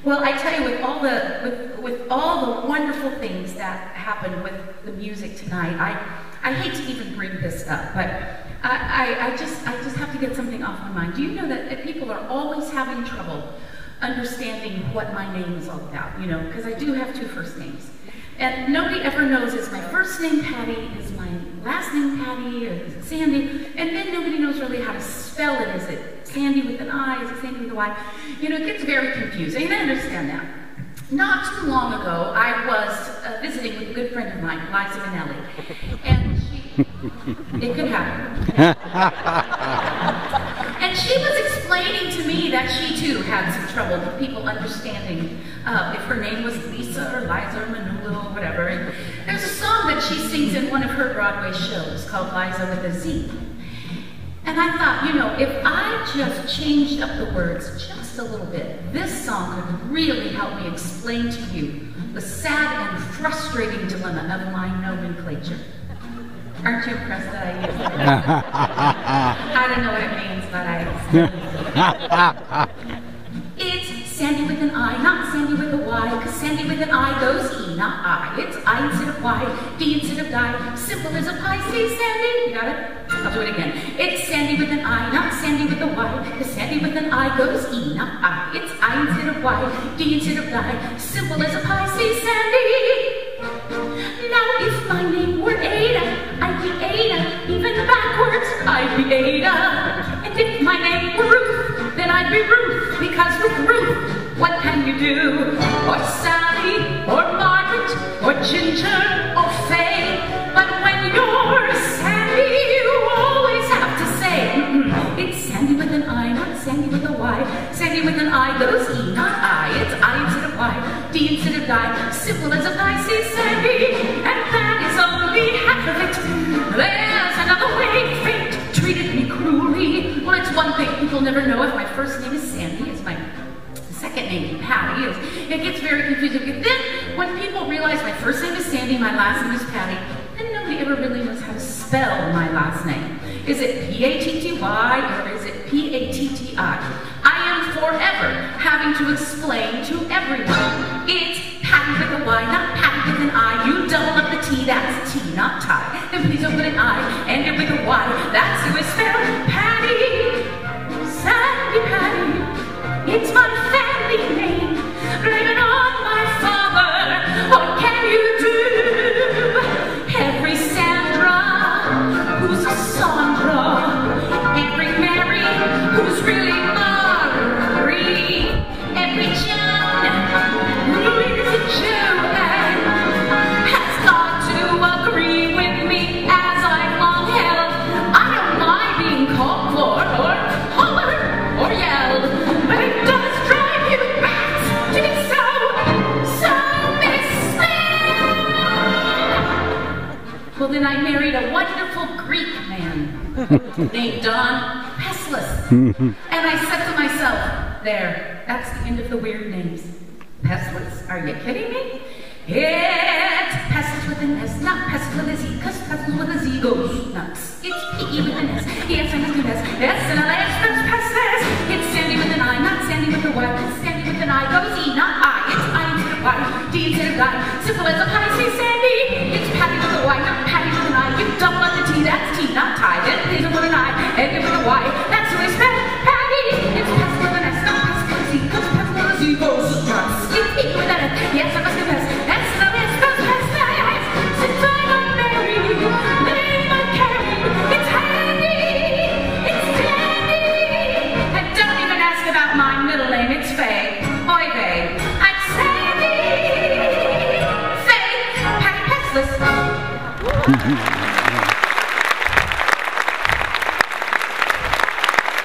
Well, I tell you, with all the wonderful things that happen with the music tonight, I hate to even bring this up, but I just have to get something off my mind. Do you know that people are always having trouble understanding what my name is all about? You know, because I do have two first names, and nobody ever knows is my first name Patty, is my last name Patty, or is it Sandy? And then nobody knows really how to spell it. Is it Sandi with an I? Is it Sandi with a Y? You know, it gets very confusing, and I understand that. Not too long ago, I was visiting with a good friend of mine, Liza Minnelli, and it could happen. And she was explaining to me that she too had some trouble with people understanding if her name was Lisa or Liza or Manula or whatever. And there's a song that she sings in one of her Broadway shows called Liza with a Z. And I thought, you know, if I just changed up the words just a little bit, this song could really help me explain to you the sad and frustrating dilemma of my nomenclature. Aren't you impressed that I used it? I don't know what it means, but it's Sandi with an I, not Sandi with a Y, because Sandi with an I goes E, not I. It's I instead of Y, D instead of die, simple as a pie. Say Sandi, you got it? I'll do it again. It's Sandi with an I, not Sandi with a Y, because Sandi with an I goes E, not I. It's I instead of Y, D instead of die, simple as a pie. Say Sandi. Now if my name were Ada, I'd be Ada, even backwards, I'd be Ada. And if my name were Ruth, then I'd be Ruth, because with Ruth, what can you do? Or Sally, or Margaret, or Ginger, or Faye. But when you're Sandi, you always have to say, it's Sandi with an I, not Sandi with a Y. Sandi with an I goes E, not I. It's I instead of Y, D instead of die, simple as a pie. Say Sandi, and that is only half of it. There's another way fate treated me cruelly. Well, it's one thing people never know if my first name is Sandy, it's my second name Patty. It gets very confusing. But then when people realize my first name is Sandy, my last name is Patty, then nobody ever really knows how to spell my last name. Is it P-A-T-T-Y or is it P-A-T-T-I? I am forever having to explain to everyone. It's Patty with a Y, not Patty with an I. You double up the T, that's T, not tie. Then please don't put an I, end it with a Y. That's who I spell Patty. Sandi Patty. It's my family name. Blame it on my father. What can you do? Every Sandra who's a Sandra. Every Mary who's really Marie. Every John who is a Joanne has got to agree with me as I've long held. I don't mind being called Lord or hollered or yelled, but it does drive you nuts to be so misspelled. Well, then I married a wonderful Greek man named Don Peslis. And I said to myself, there, that's the end of the weird names. Peslis? Are you kidding me? It's Peslis with an S, not Peslis with a Z, because Peslis with a Z goes nuts. It's P-E with an S, yes, and S, S and an S, that's Peslis. It's Sandi with an I, not Sandi with a Y, because Sandi with an I goes E, not I. It's I instead of Y, D instead of die, simple as a pie. Say Sandi. It's Patty with a Y, not Patty with an I. You double up the T, that's T, not tie. Then please don't put an I, and it with a Y. That's who I spell Patty. It's Peslis with an S, not Peslis with a Z, because Peslis with a Z goes nuts. It's P with an S, yes, I must confess. That's the best, that's Peslis. Since I got married, the name I carry, it's handy. It's dandy. And don't even ask about my middle name, it's Faye. Oy vey. I'm Sandi. Faye, Patty Peslis.